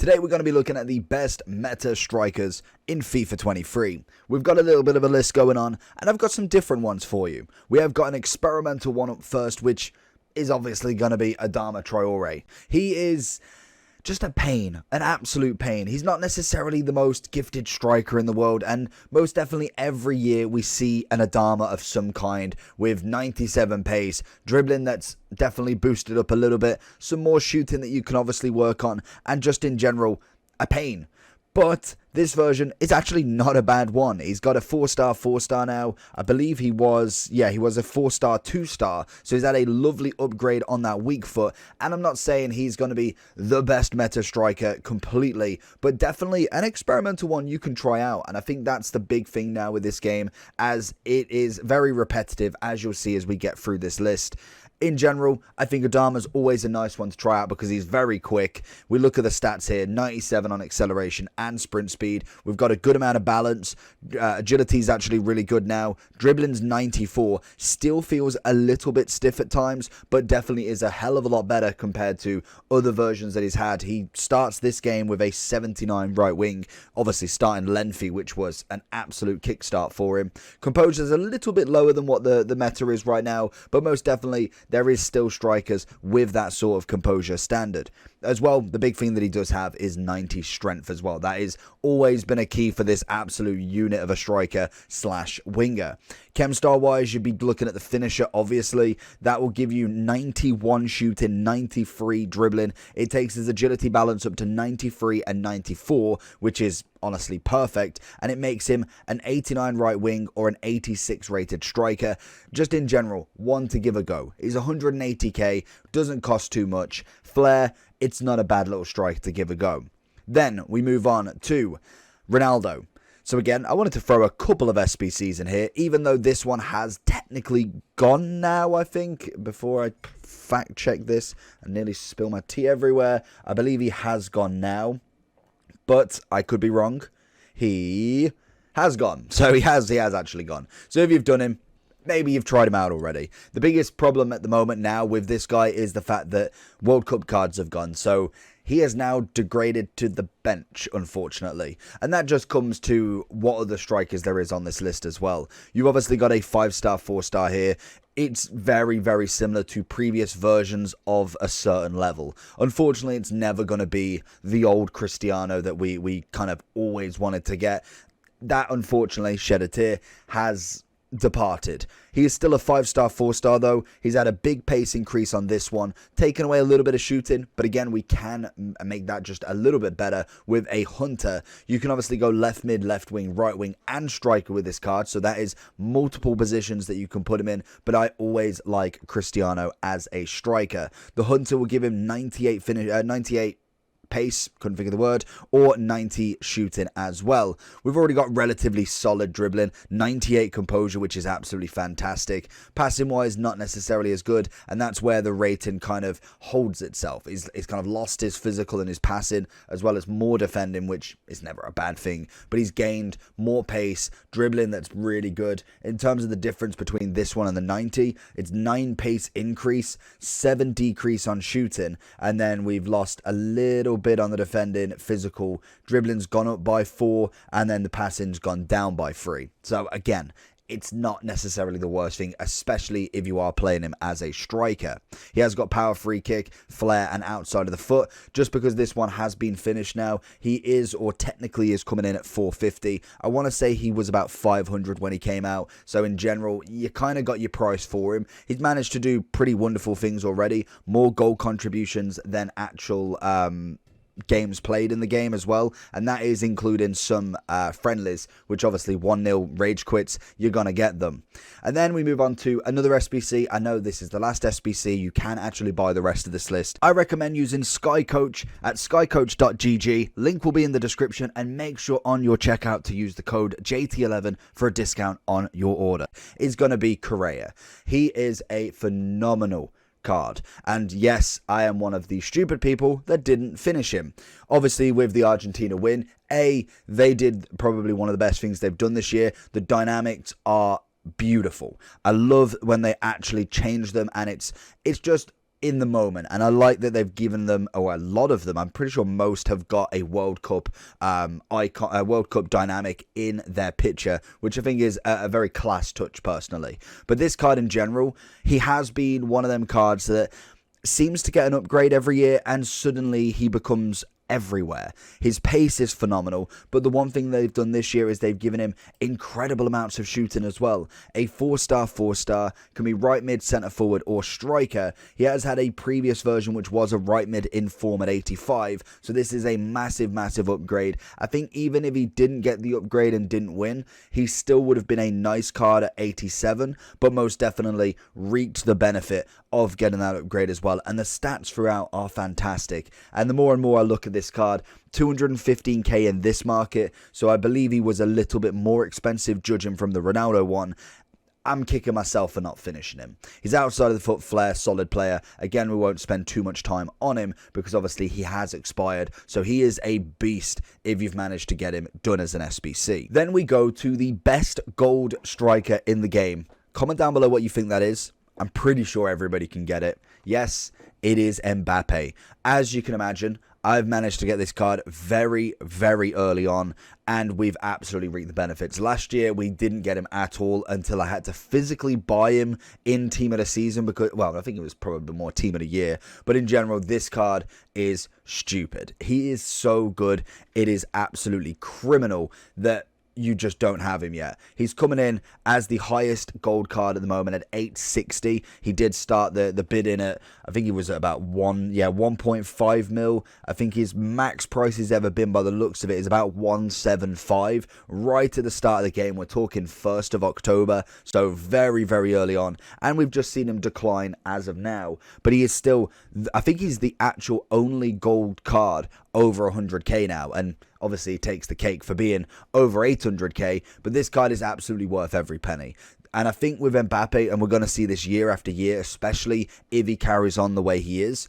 Today we're going to be looking at the best meta strikers in FIFA 23. We've got a little bit of a list going on, and I've got some different ones for you. We have got an experimental one up first, which is obviously going to be Adama Traore. He is just a pain, an absolute pain. He's not necessarily the most gifted striker in the world, and most definitely every year we see an Adama of some kind with 97 pace, dribbling that's definitely boosted up a little bit, some more shooting that you can obviously work on, and just in general, a pain. But this version is actually not a bad one. He's got a 4-star now. I believe he was a 4-star 2-star. So he's had a lovely upgrade on that weak foot. And I'm not saying he's going to be the best meta striker completely, but definitely an experimental one you can try out. And I think that's the big thing now with this game, as it is very repetitive, as you'll see as we get through this list. In general, I think Adama's always a nice one to try out because he's very quick. We look at the stats here, 97 on acceleration and sprint speed. We've got a good amount of balance. Agility is actually really good now. Dribbling's 94. Still feels a little bit stiff at times, but definitely is a hell of a lot better compared to other versions that he's had. He starts this game with a 79 right wing, obviously starting lengthy, which was an absolute kickstart for him. Composure's a little bit lower than what the meta is right now, but most definitely there is still strikers with that sort of composure standard. As well, the big thing that he does have is 90 strength as well. That has always been a key for this absolute unit of a striker slash winger. Chemstar wise, you'd be looking at the finisher, obviously. That will give you 91 shooting, 93 dribbling. It takes his agility balance up to 93 and 94, which is honestly perfect, and it makes him an 89 right wing or an 86 rated striker. Just in general, one to give a go. He's 180k, doesn't cost too much. Flair, it's not a bad little strike to give a go. Then we move on to Ronaldo. So again, I wanted to throw a couple of SBCs in here, even though this one has technically gone now, I think. Before I fact check this, I nearly spill my tea everywhere. I believe he has gone now, but I could be wrong. He has gone. So he has actually gone. So if you've done him, maybe you've tried him out already. The biggest problem at the moment now with this guy is the fact that World Cup cards have gone. So he is now degraded to the bench, unfortunately. And that just comes to what other strikers there is on this list as well. You've obviously got a 5-star, 4-star here. It's very, very similar to previous versions of a certain level. Unfortunately, it's never going to be the old Cristiano that we kind of always wanted to get. That, unfortunately, shed a tear, has departed. He is still a 5-star, 4-star though. He's had a big pace increase on this one, taken away a little bit of shooting, but again, we can make that just a little bit better with a hunter. You can obviously go left mid, left wing, right wing, and striker with this card, so that is multiple positions that you can put him in, but I always like Cristiano as a striker. The hunter will give him 98 pace, couldn't think of the word, or 90 shooting as well. We've already got relatively solid dribbling, 98 composure, which is absolutely fantastic. Passing wise, not necessarily as good, and that's where the rating kind of holds itself. He's kind of lost his physical and his passing, as well as more defending, which is never a bad thing, but he's gained more pace, dribbling that's really good. In terms of the difference between this one and the 90, it's 9 pace increase, 7 decrease on shooting, and then we've lost a little bit on the defending. Physical dribbling's gone up by 4, and then the passing's gone down by 3. So again, it's not necessarily the worst thing, especially if you are playing him as a striker. He has got power, free kick, flair, and outside of the foot. Just because this one has been finished now, he is, or technically is, coming in at 450. I want to say he was about 500 when he came out. So in general, you kind of got your price for him. He's managed to do pretty wonderful things already. More goal contributions than actual games played in the game as well, and that is including some friendlies, which obviously 1-0 rage quits, you're gonna get them. And then we move on to another SBC. I know this is the last SBC, you can actually buy the rest of this list. I recommend using SkyCoach at skycoach.gg, link will be in the description, and make sure on your checkout to use the code JT11 for a discount on your order. It's gonna be Correa. He is a phenomenal card, and yes, I am one of the stupid people that didn't finish him. Obviously, with the Argentina win, they did probably one of the best things they've done this year. The dynamics are beautiful. I love when they actually change them, and it's just in the moment, and I like that they've given them, or a lot of them, I'm pretty sure most have got a World Cup icon, a World Cup dynamic in their picture, which I think is a very class touch personally. But this card in general, he has been one of them cards that seems to get an upgrade every year, and suddenly he becomes everywhere. His pace is phenomenal, but the one thing they've done this year is they've given him incredible amounts of shooting as well. A 4-star, can be right mid, centre forward or striker. He has had a previous version which was a right mid in form at 85, so this is a massive upgrade. I think even if he didn't get the upgrade and didn't win, he still would have been a nice card at 87, but most definitely reaped the benefit of getting that upgrade as well. And the stats throughout are fantastic, and the more and more I look at this card, 215k in this market, so I believe he was a little bit more expensive judging from the Ronaldo one. I'm kicking myself for not finishing him. He's outside of the foot flair, solid player. Again, we won't spend too much time on him because obviously he has expired, so he is a beast if you've managed to get him done as an SBC. Then we go to the best gold striker in the game. Comment down below what you think that is. I'm pretty sure everybody can get it. Yes, it is Mbappe. As you can imagine, I've managed to get this card very early on, and we've absolutely reaped the benefits. Last year, we didn't get him at all until I had to physically buy him in Team of the Season because, well, I think it was probably more Team of the Year. But in general, this card is stupid. He is so good. It is absolutely criminal that you just don't have him yet. He's coming in as the highest gold card at the moment at 860. He did start the bid in at, I think he was at about 1.5 mil. I think his max price has ever been, by the looks of it, is about 175 right at the start of the game. We're talking 1st of October, so very early on, and we've just seen him decline as of now. But he is still, I think he's the actual only gold card over 100k now, and obviously he takes the cake for being over 800k, but this card is absolutely worth every penny. And I think with Mbappe, and we're going to see this year after year, especially if he carries on the way he is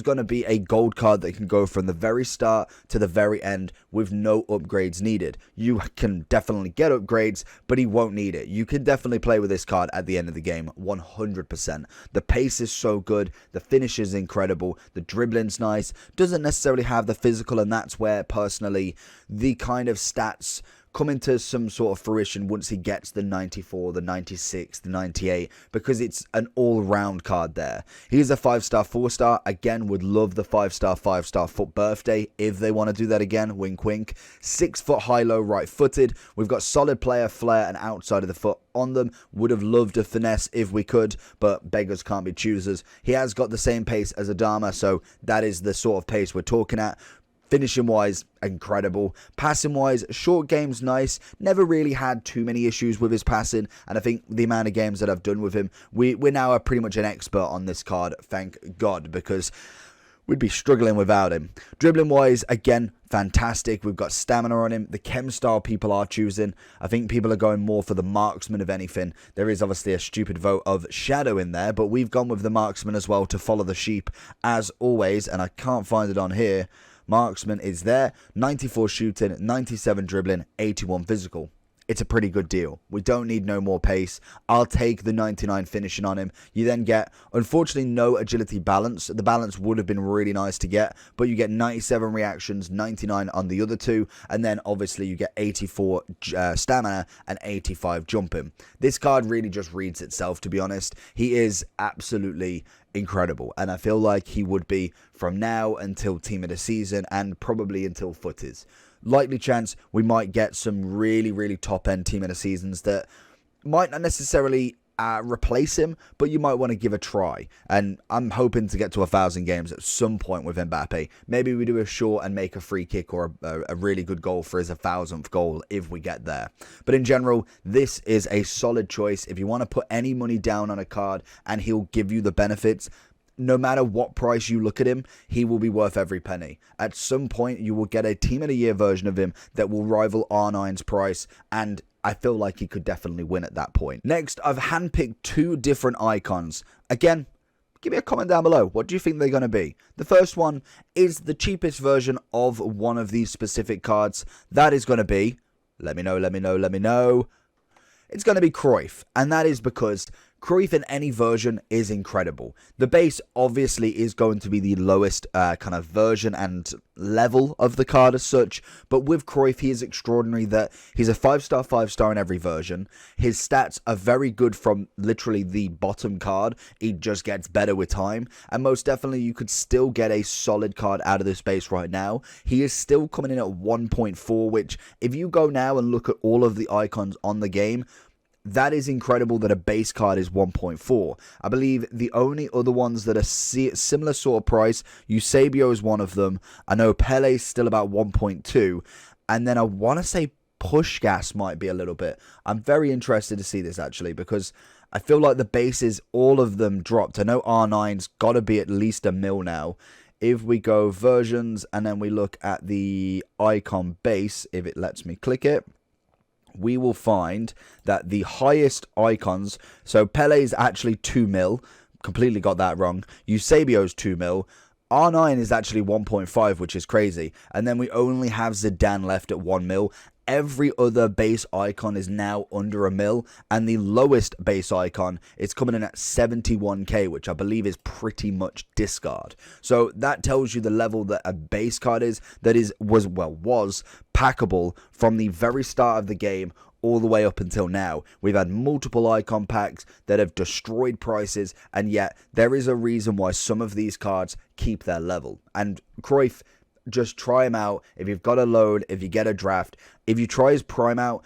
going to be a gold card that can go from the very start to the very end with no upgrades needed. You can definitely get upgrades, but he won't need it. You can definitely play with this card at the end of the game, 100%. The pace is so good, the finish is incredible, the dribbling's nice, doesn't necessarily have the physical, and that's where, personally, the kind of stats come into some sort of fruition once he gets the 94, the 96, the 98, because it's an all-round card there. He's a 5-star, 4-star. Again, would love the 5-star, 5-star foot birthday if they want to do that again. Wink, wink. 6 foot high-low, right-footed. We've got solid player, flair, and outside of the foot on them. Would have loved a finesse if we could, but beggars can't be choosers. He has got the same pace as Adama, so that is the sort of pace we're talking at. Finishing wise, incredible. Passing wise, short game's nice. Never really had too many issues with his passing, and I think the amount of games that I've done with him, we now are pretty much an expert on this card, thank God, because we'd be struggling without him. Dribbling wise, again, fantastic. We've got stamina on him. The chem style people are choosing. I think people are going more for the marksman of anything. There is obviously a stupid vote of shadow in there, but we've gone with the marksman as well to follow the sheep as always, and I can't find it on here. Marksman is there, 94 shooting, 97 dribbling, 81 physical. It's a pretty good deal. We don't need no more pace. I'll take the 99 finishing on him. You then get, unfortunately, no agility balance. The balance would have been really nice to get, but you get 97 reactions, 99 on the other two, and then obviously you get 84 stamina and 85 jumping. This card really just reads itself, to be honest. He is absolutely incredible, and I feel like he would be from now until Team of the Season and probably until footies. Likely chance we might get some really top end Team of the Seasons that might not necessarily replace him, but you might want to give a try, and I'm hoping to get to 1,000 games at some point with Mbappe. Maybe we do a short and make a free kick or a really good goal for his 1,000th goal if we get there. But in general, this is a solid choice if you want to put any money down on a card and he'll give you the benefits. No matter what price you look at him, he will be worth every penny. At some point, you will get a Team of the Year version of him that will rival R9's price, and I feel like he could definitely win at that point. Next, I've handpicked 2 different icons. Again, give me a comment down below. What do you think they're going to be? The first one is the cheapest version of one of these specific cards. That is going to be, let me know. It's going to be Cruyff, and that is because Cruyff in any version is incredible. The base obviously is going to be the lowest kind of version and level of the card as such, but with Cruyff, he is extraordinary that he's a 5-star in every version. His stats are very good from literally the bottom card. He just gets better with time, and most definitely you could still get a solid card out of this base right now. He is still coming in at 1.4, which if you go now and look at all of the icons on the game, that is incredible that a base card is 1.4. I believe the only other ones that are similar sort of price, Eusebio is one of them. I know Pele's still about 1.2. And then I want to say Pushgas might be a little bit. I'm very interested to see this actually, because I feel like the bases, all of them dropped. I know R9's got to be at least a mil now. If we go versions and then we look at the icon base, if it lets me click it, we will find that the highest icons, so Pele is actually 2 mil, completely got that wrong. Eusebio's 2 mil. R9 is actually 1.5, which is crazy. And then we only have Zidane left at 1 mil. Every other base icon is now under a mil, and the lowest base icon is coming in at 71k, which I believe is pretty much discard. So that tells you the level that a base card is, that was packable from the very start of the game all the way up until now. We've had multiple icon packs that have destroyed prices, and yet there is a reason why some of these cards keep their level. And Cruyff, just try him out. If you've got a load, if you get a draft, if you try his prime out,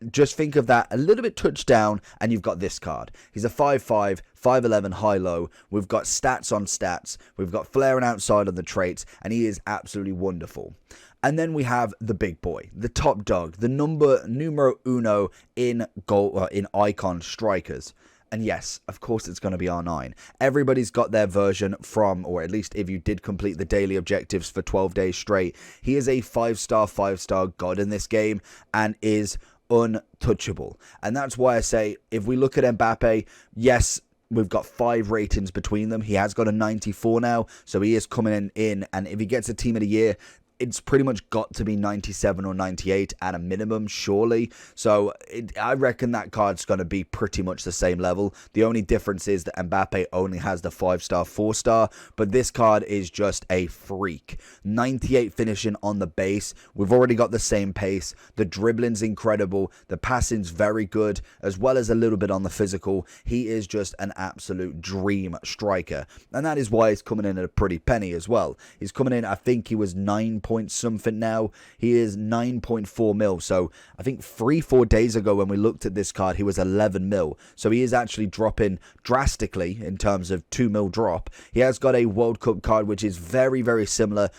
just think of that a little bit touched down and you've got this card. He's a 5'5", 5'11", high-low. We've got stats on stats. We've got flaring outside on the traits, and he is absolutely wonderful. And then we have the big boy, the top dog, the numero uno in goal, in icon strikers. And yes, of course it's going to be R9. Everybody's got their version from, or at least if you did complete the daily objectives for 12 days straight, he is a 5-star god in this game and is untouchable. And that's why I say, if we look at Mbappe, yes, we've got 5 ratings between them. He has got a 94 now, so he is coming in, and if he gets a team of the year, it's pretty much got to be 97 or 98 at a minimum, surely. So I reckon that card's going to be pretty much the same level. The only difference is that Mbappe only has the 5-star, 4-star, but this card is just a freak. 98 finishing on the base. We've already got the same pace. The dribbling's incredible. The passing's very good, as well as a little bit on the physical. He is just an absolute dream striker, and that is why he's coming in at a pretty penny as well. He's coming in, I think he was 9 point something now. He is 9.4 mil. So I think 3-4 days ago when we looked at this card, he was 11 mil. So he is actually dropping drastically in terms of 2 mil drop. He has got a World Cup card, which is very, very similar,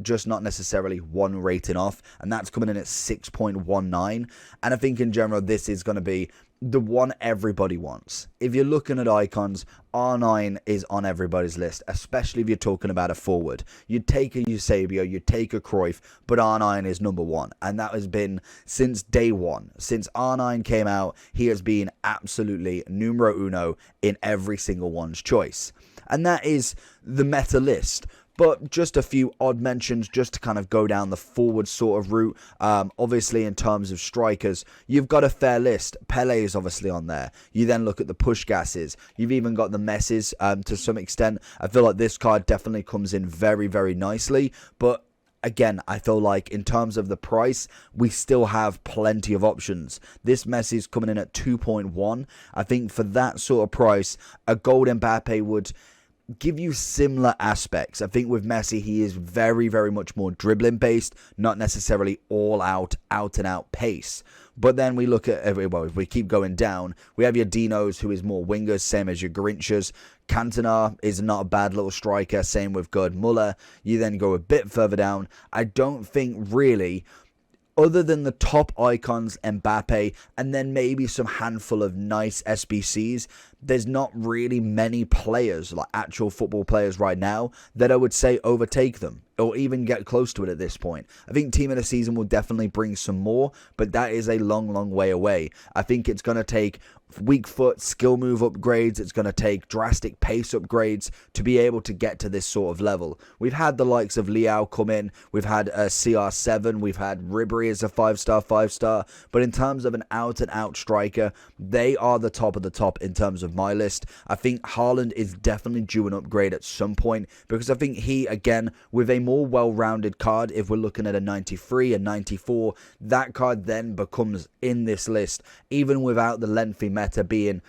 just not necessarily one rating off. And that's coming in at 6.19. And I think in general, this is going to be the one everybody wants. If you're looking at icons, R9 is on everybody's list, especially if you're talking about a forward. You'd take a Eusebio, you'd take a Cruyff, but R9 is number one. And that has been since day one. Since R9 came out, he has been absolutely numero uno in every single one's choice. And that is the meta list. But just a few odd mentions just to kind of go down the forward sort of route. Obviously, in terms of strikers, you've got a fair list. Pele is obviously on there. You then look at the Pushgases. You've even got the Messis to some extent. I feel like this card definitely comes in very, very nicely. But again, I feel like in terms of the price, we still have plenty of options. This Messi is coming in at 2.1. I think for that sort of price, a gold Mbappe would give you similar aspects. I think with Messi, he is very, very much more dribbling based, not necessarily all out and out pace. But then we look at, well, if we keep going down, we have your Dinos, who is more wingers, same as your Grinchas. Cantona is not a bad little striker, same with Gerd Muller. You then go a bit further down. I don't think really, other than the top icons, Mbappe, and then maybe some handful of nice SBCs, there's not really many players, like actual football players right now, that I would say overtake them or even get close to it at this point. I think Team of the Season will definitely bring some more, but that is a long, long way away. I think it's going to take weak foot, skill move upgrades. It's going to take drastic pace upgrades to be able to get to this sort of level. We've had the likes of Liao come in. We've had CR7. We've had Ribery as a 5-star. But in terms of an out-and-out striker, they are the top of the top in terms of my list. I think Haaland is definitely due an upgrade at some point, because I think he, again, with a more well-rounded card, if we're looking at a 93, a 94, that card then becomes in this list, even without the lengthy meta being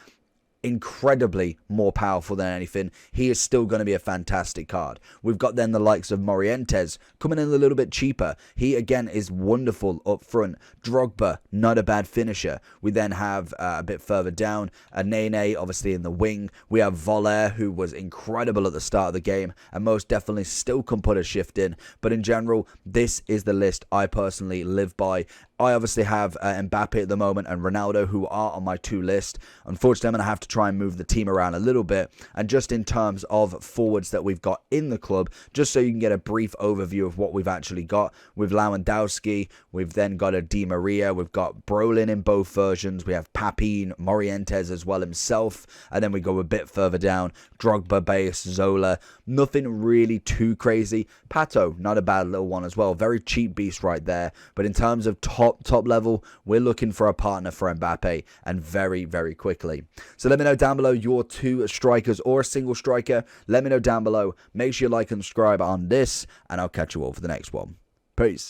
incredibly more powerful than anything. He is still going to be a fantastic card. We've got then the likes of Morientes coming in a little bit cheaper. He again is wonderful up front. Drogba, not a bad finisher. We then have a bit further down a Nene, obviously in the wing. We have Voller, who was incredible at the start of the game and most definitely still can put a shift in. But in general, this is the list I personally live by. I obviously have Mbappe at the moment and Ronaldo, who are on my 2 list. Unfortunately, I'm going to have to try and move the team around a little bit. And just in terms of forwards that we've got in the club, just so you can get a brief overview of what we've actually got. With Lewandowski, we've then got a Di Maria, we've got Brolin in both versions, we have Papin, Morientes as well himself, and then we go a bit further down, Drogba base, Zola, nothing really too crazy. Pato, not a bad little one as well, very cheap beast right there. But in terms of top level, we're looking for a partner for Mbappe, and very, very quickly. So let me know down below your 2 strikers or a single striker. Let me know down below. Make sure you like and subscribe on this, and I'll catch you all for the next one. Peace.